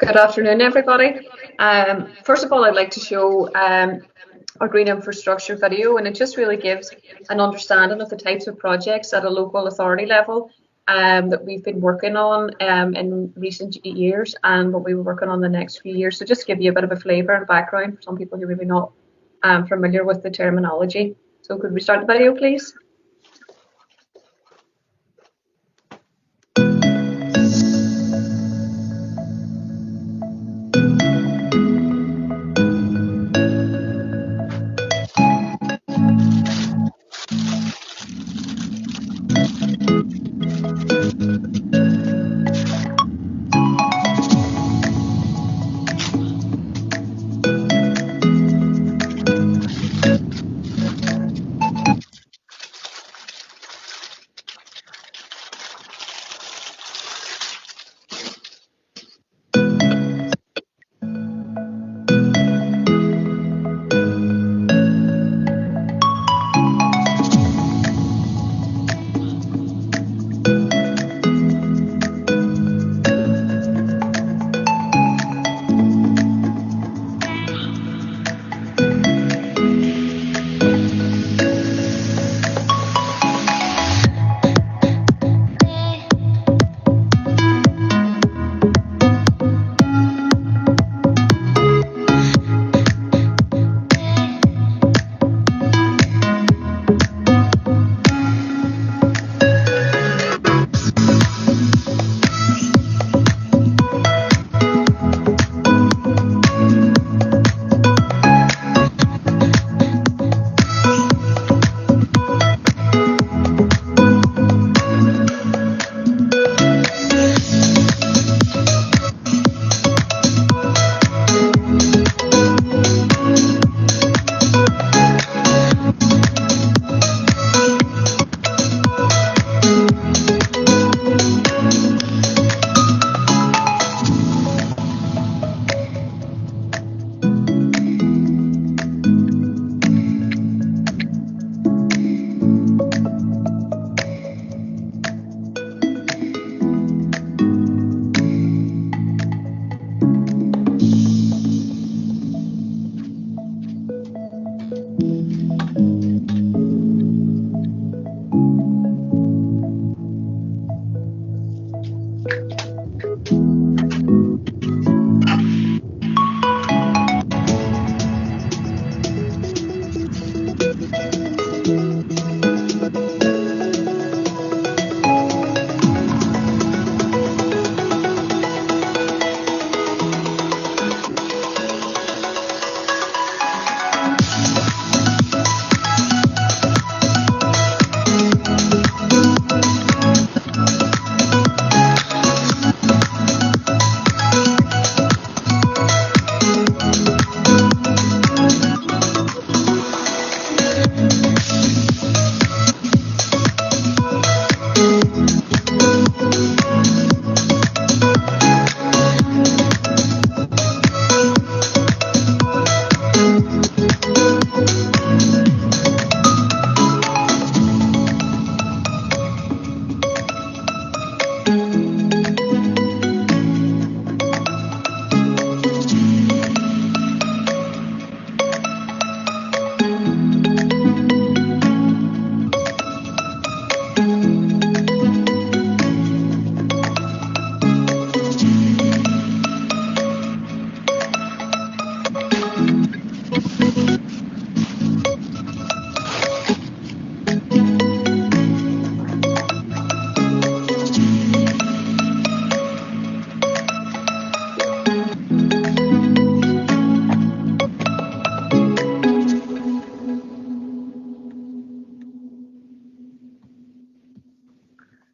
Good afternoon, everybody. First of all, I'd like to show our green infrastructure video, and it just really gives an understanding of the types of projects at a local authority level that we've been working on in recent years and what we were working on the next few years. So just to give you a bit of a flavour and background for some people who are maybe not familiar with the terminology. So could we start the video, please?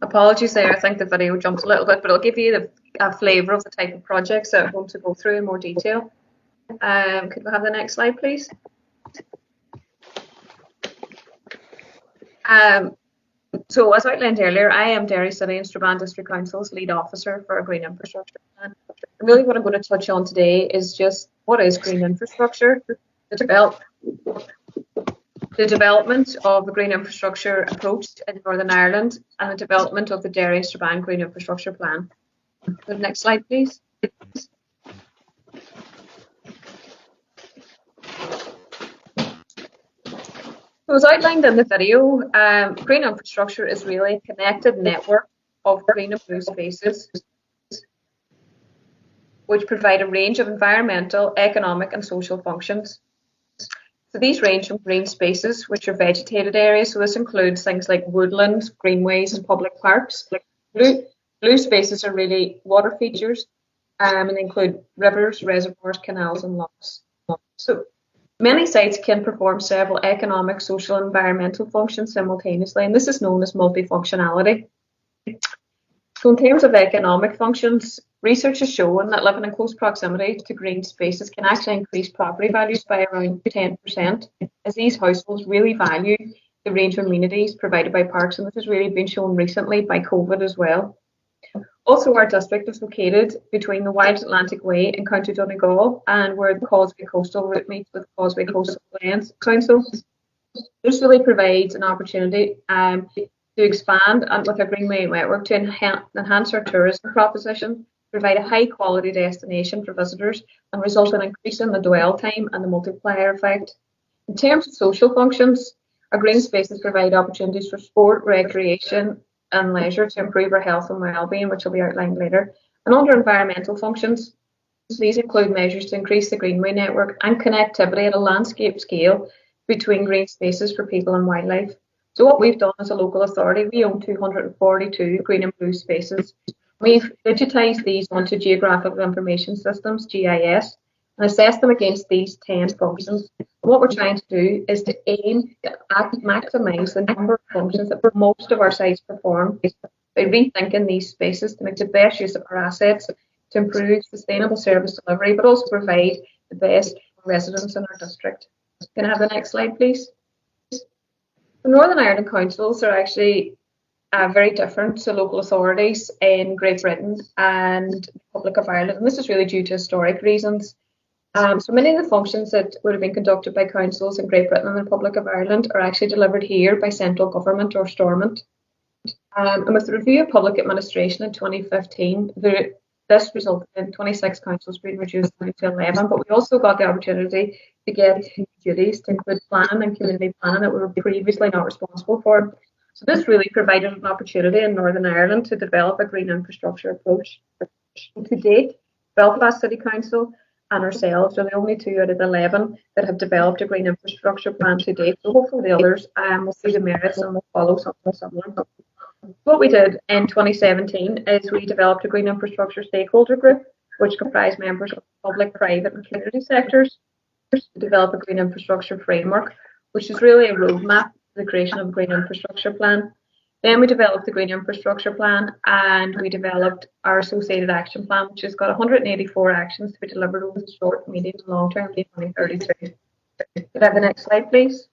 Apologies there, I think the video jumps a little bit, but it'll give you a flavour of the type of projects that I'm going to go through in more detail. Could we have the next slide, please? So as outlined earlier, I am Derry City and Strabane District Council's lead officer for a green infrastructure plan. And really what I'm going to touch on today is just what is green infrastructure, the development of the green infrastructure approach in Northern Ireland, and the development of the Derry and Strabane Green Infrastructure Plan. The next slide, please. So as outlined in the video, green infrastructure is really a connected network of green and blue spaces which provide a range of environmental, economic and social functions. So these range from green spaces, which are vegetated areas, so this includes things like woodlands, greenways and public parks. Blue spaces are really water features and they include rivers, reservoirs, canals and lochs. So many sites can perform several economic, social and environmental functions simultaneously, and this is known as multifunctionality. So in terms of economic functions, research has shown that living in close proximity to green spaces can actually increase property values by around 10%, as these households really value the range of amenities provided by parks, and this has really been shown recently by COVID as well. Also, our district is located between the Wild Atlantic Way in County Donegal and where the Causeway Coastal Route meets with Causeway Coastal Lands Council. This really provides an opportunity to expand and with a greenway network to enhance our tourism proposition, provide a high quality destination for visitors and result in increasing the dwell time and the multiplier effect. In terms of social functions, our green spaces provide opportunities for sport, recreation and leisure to improve our health and well-being, which will be outlined later. And under environmental functions, these include measures to increase the greenway network and connectivity at a landscape scale between green spaces for people and wildlife. So what we've done as a local authority, we own 242 green and blue spaces. We've digitised these onto geographical information systems, GIS, and assessed them against these 10 functions. And what we're trying to do is to aim to maximise the number of functions that most of our sites perform by rethinking these spaces to make the best use of our assets, to improve sustainable service delivery, but also provide the best residents in our district. Can I have the next slide, please? The Northern Ireland councils are actually very different to local authorities in Great Britain and the Republic of Ireland, and this is really due to historic reasons. So many of the functions that would have been conducted by councils in Great Britain and the Republic of Ireland are actually delivered here by central government or Stormont. And with the review of public administration in 2015, this resulted in 26 councils being reduced down to 11, but we also got the opportunity to get duties to include planning and community planning that we were previously not responsible for. So this really provided an opportunity in Northern Ireland to develop a green infrastructure approach. To date, Belfast City Council and ourselves are the only 2 out of the 11 that have developed a green infrastructure plan to date. So hopefully the others will see the merits and will follow something similar. What we did in 2017 is we developed a green infrastructure stakeholder group, which comprised members of public, private and community sectors, to develop a green infrastructure framework, which is really a roadmap for the creation of a green infrastructure plan. Then we developed the green infrastructure plan and we developed our associated action plan, which has got 184 actions to be delivered over the short, medium and long term to 2032. Could I have the next slide, please?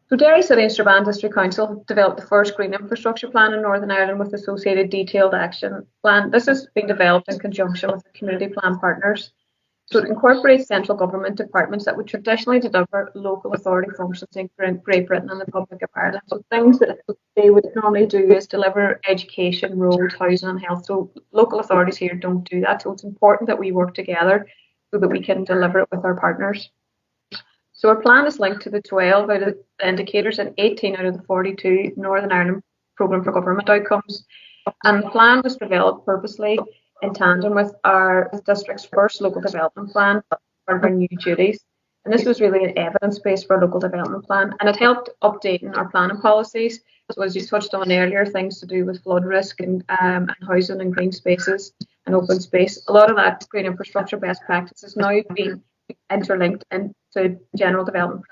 So Derry City and Strabane District Council developed the first green infrastructure plan in Northern Ireland with associated detailed action plan. This has been developed in conjunction with community plan partners. So it incorporates central government departments that would traditionally deliver local authority functions in Great Britain and the Republic of Ireland. So things that they would normally do is deliver education, roads, housing and health. So local authorities here don't do that. So it's important that we work together so that we can deliver it with our partners. So our plan is linked to the 12 out of the indicators and 18 out of the 42 Northern Ireland Programme for Government outcomes. And the plan was developed purposely in tandem with our district's first local development plan, part of our new duties. And this was really an evidence base for a local development plan, and it helped updating our planning policies. So as you touched on earlier, things to do with flood risk and housing and green spaces and open space. A lot of that green infrastructure best practices now being interlinked into general development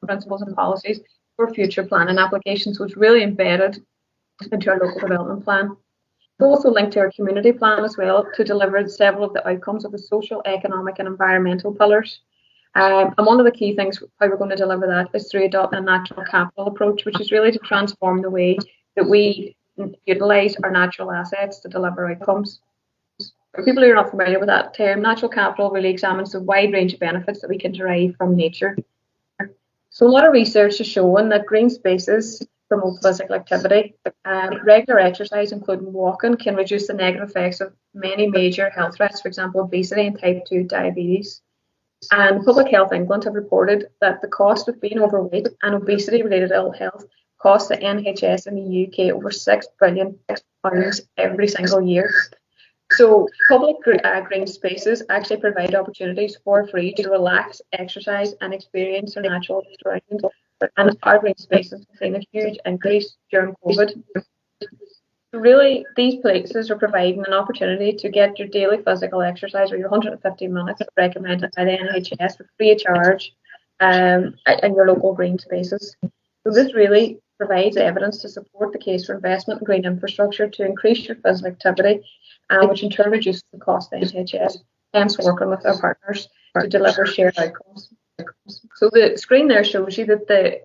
principles and policies for future planning applications, which really embedded into our local development plan. We're also linked to our community plan as well to deliver several of the outcomes of the social, economic and environmental pillars. And one of the key things how we're going to deliver that is through adopting a natural capital approach, which is really to transform the way that we utilise our natural assets to deliver outcomes. For people who are not familiar with that term, natural capital really examines the wide range of benefits that we can derive from nature. So a lot of research is showing that green spaces promote physical activity. Regular exercise, including walking, can reduce the negative effects of many major health threats, for example, obesity and type 2 diabetes. And Public Health England have reported that the cost of being overweight and obesity-related ill health costs the NHS in the UK over £6 billion every single year. So public green spaces actually provide opportunities for free to relax, exercise and experience their natural surroundings. And our green spaces have seen a huge increase during COVID. Really, these places are providing an opportunity to get your daily physical exercise or your 150 minutes recommended by the NHS for free of charge in your local green spaces. So this really provides evidence to support the case for investment in green infrastructure to increase your physical activity, which in turn reduces the cost of the NHS, hence working with our partners to deliver shared outcomes. So the screen there shows you that the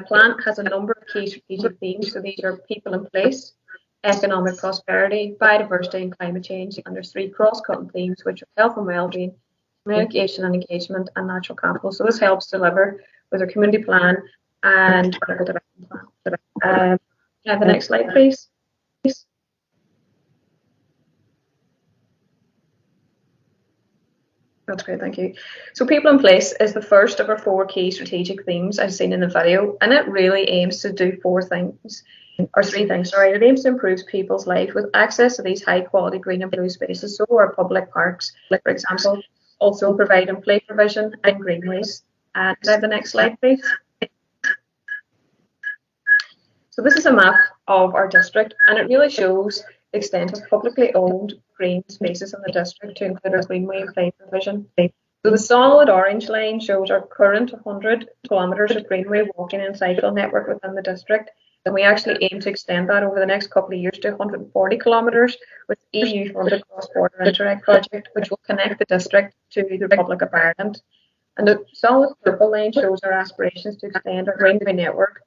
plan has a number of key strategic themes. So these are people in place, economic prosperity, biodiversity and climate change, and there's 3 cross-cutting themes which are health and well-being, communication and engagement, and natural capital. So this helps deliver with our community plan and local development plan. Can I have the next slide, please? That's great, thank you. So people in place is the first of our 4 key strategic themes I've seen in the video, and it really aims to do 3 things. It aims to improve people's life with access to these high quality green and blue spaces, so our public parks, like for example, also providing play provision and greenways. Can I have the next slide, please? So this is a map of our district, and it really shows the extent of publicly owned green spaces in the district to include our greenway and play provision. So the solid orange line shows our current 100 kilometres of greenway walking and cycle network within the district, and we actually aim to extend that over the next couple of years to 140 kilometres with EU-funded cross-border Interreg project, which will connect the district to the Republic of Ireland. And the solid purple line shows our aspirations to extend our greenway network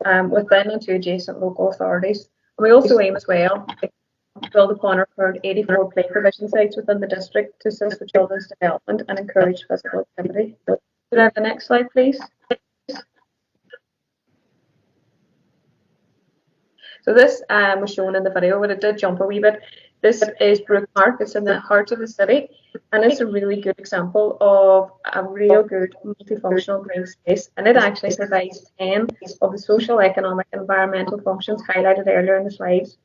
within and to adjacent local authorities. And we also aim as well to build upon our current 84 play provision sites within the district to assist with children's development and encourage physical activity. Could I have the next slide, please? So this was shown in the video, but it did jump a wee bit. This is Brook Park. It's in the heart of the city, and it's a really good example of a real good multifunctional green space. And it actually provides 10 of the social, economic, and environmental functions highlighted earlier in the slides.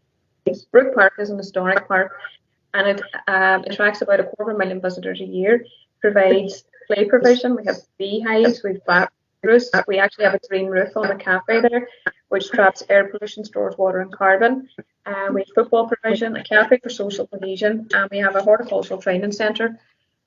Brook Park is an historic park, and it attracts about 250,000 visitors a year. Provides play provision. We have beehives. We've bat roosts. We actually have a green roof on the cafe there, which traps air pollution, stores water and carbon. We have football provision, a cafe for social cohesion, and we have a horticultural training centre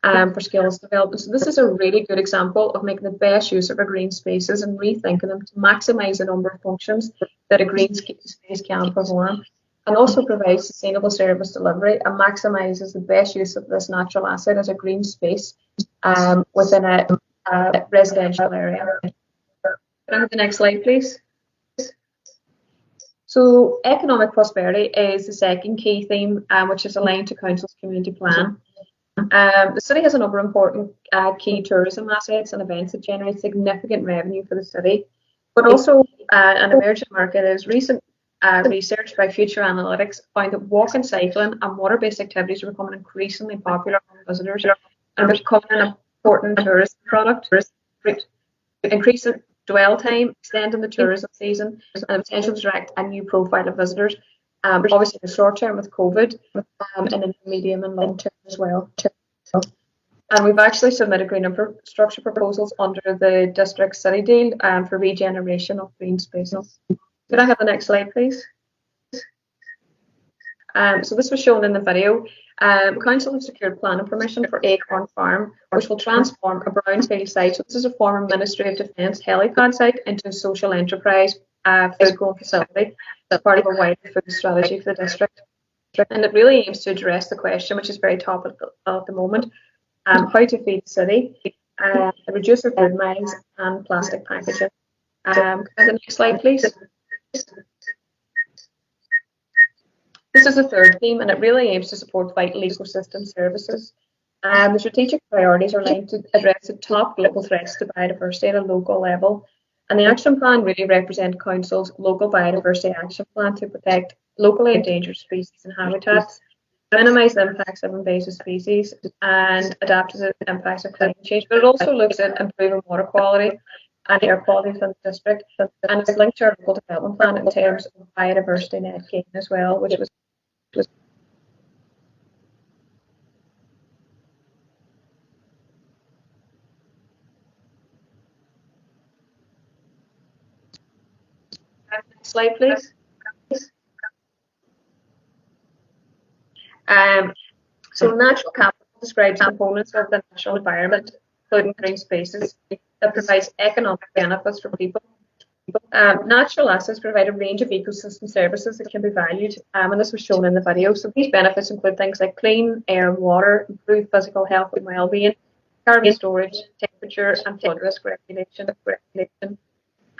for skills development. So this is a really good example of making the best use of our green spaces and rethinking them to maximise the number of functions that a green space can perform, and also provides sustainable service delivery and maximises the best use of this natural asset as a green space within a residential area. Can I have the next slide, please? So economic prosperity is the second key theme, which is aligned to Council's community plan. The city has a number of important key tourism assets and events that generate significant revenue for the city, but also an emerging market. Is recent research by Future Analytics found that walking, cycling and water-based activities are becoming increasingly popular among visitors and becoming an important tourism product. Increasing dwell time, extending the tourism season, and the potential to attract a new profile of visitors. Obviously, in the short term with COVID, and in the medium and long term as well. And we've actually submitted green infrastructure proposals under the district city deal for regeneration of green spaces. Could I have the next slide, please? So this was shown in the video. Council has secured planning permission for Acorn Farm, which will transform a brownfield site. So this is a former Ministry of Defence helipad site into a social enterprise food growing facility as part of a wider food strategy for the district. And it really aims to address the question, which is very topical at the moment, how to feed the city, reduce our food miles and plastic packaging. Can I have the next slide, please? This is the third theme, and it really aims to support vital ecosystem services. The strategic priorities are linked to address the top global threats to biodiversity at a local level. And the action plan really represents Council's local biodiversity action plan to protect locally endangered species and habitats. minimise the impacts of invasive species and adapt to the impacts of climate change. But it also looks at improving water quality and air quality within the district, and it's linked to our local development plan in terms of biodiversity net gain as well, which was next slide, please. So natural capital describes components of the natural environment, including green spaces, that provides economic benefits for people. Natural assets provide a range of ecosystem services that can be valued, and this was shown in the video. So these benefits include things like clean air and water, improved physical health and well-being, carbon storage, temperature and flood risk regulation.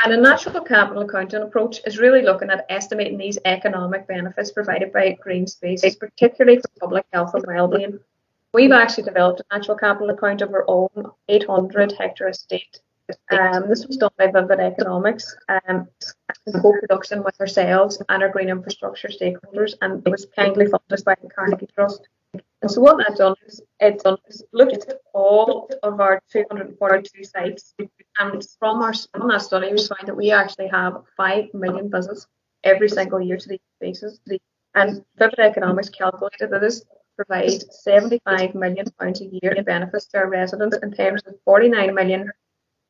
And a natural capital accounting approach is really looking at estimating these economic benefits provided by green spaces, particularly for public health and well-being. We've actually developed a natural capital account of our own 800-hectare estate. This was done by Vivid Economics in co-production with ourselves and our green infrastructure stakeholders, and it was kindly funded by the Carnegie Trust. And so what that's done is it's looked at all of our 242 sites, and from that study we found that we actually have 5 million visits every single year to these spaces. And Vivid Economics calculated that this provides £75 million a year in benefits to our residents in terms of 49 million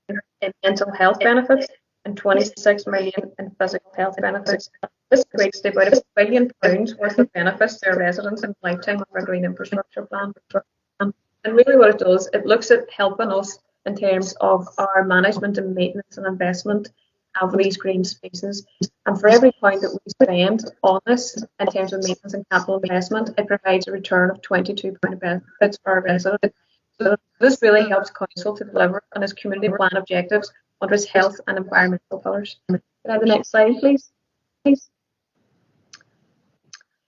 in mental health benefits and 26 million in physical health benefits. This equates to about £1 billion worth of benefits to our residents in the lifetime of our green infrastructure plan. And really what it does, it looks at helping us in terms of our management and maintenance and investment of these green spaces. And for every point that we spend on this in terms of maintenance and capital investment, it provides a return of 22 point benefits for our residents. So this really helps council to deliver on its community plan objectives under its health and environmental pillars. Can I have the next slide, please?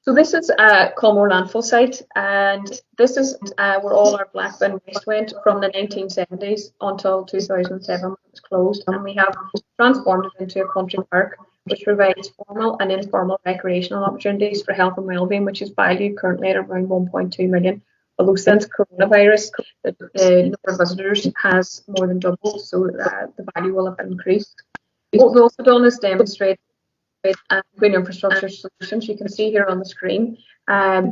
So this is Culmore landfill site, and this is where all our black bin waste went from the 1970s until 2007 when it was closed. And we have transformed it into a country park, which provides formal and informal recreational opportunities for health and wellbeing, which is valued currently at around 1.2 million. Although since coronavirus, the number of visitors has more than doubled, so the value will have increased. What we've also done is demonstrate green infrastructure solutions. You can see here on the screen,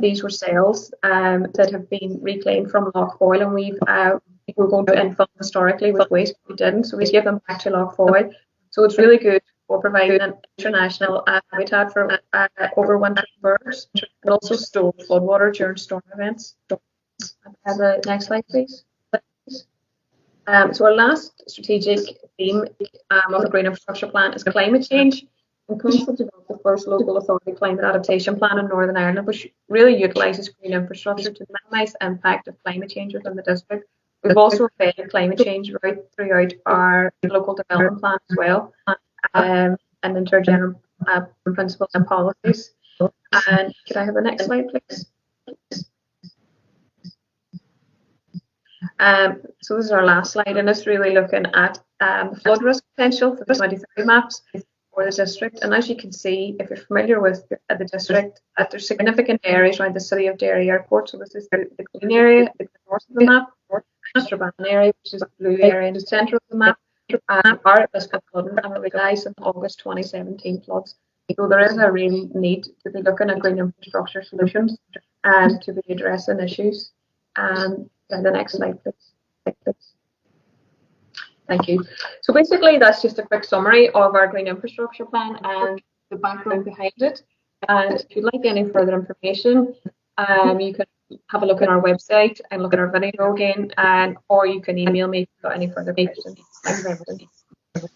these were cells that have been reclaimed from Loch Foyle, and we're going to infiltrate historically with waste, but we didn't, so we give them back to Loch Foyle. So it's really good for providing an international habitat for overwintering birds, and also store floodwater during storm events. Have the next slide, please. So our last strategic theme of the Green Infrastructure Plan is climate change. And Council developed the first local authority climate adaptation plan in Northern Ireland, which really utilises green infrastructure to minimise the impact of climate change within the district. We've also embedded climate change right throughout our local development plan as well, and into our general principles and policies. And could I have the next slide, please? So this is our last slide, and it's really looking at the flood risk potential for the 2030 maps for the district. And as you can see, if you're familiar with the district, there's significant areas around the city of Derry Airport. So this is the green area, the north of the map, the Strabane area, which is the blue area in the centre of the map, are at risk of flooding and relies on August 2017 floods. So there is a real need to be looking at green infrastructure solutions and to be addressing issues. The next slide, please. Thank you. So basically, that's just a quick summary of our green infrastructure plan and the background behind it. And if you'd like any further information, you can have a look at our website and look at our video again, or you can email me if you've got any further questions. Thank you very much.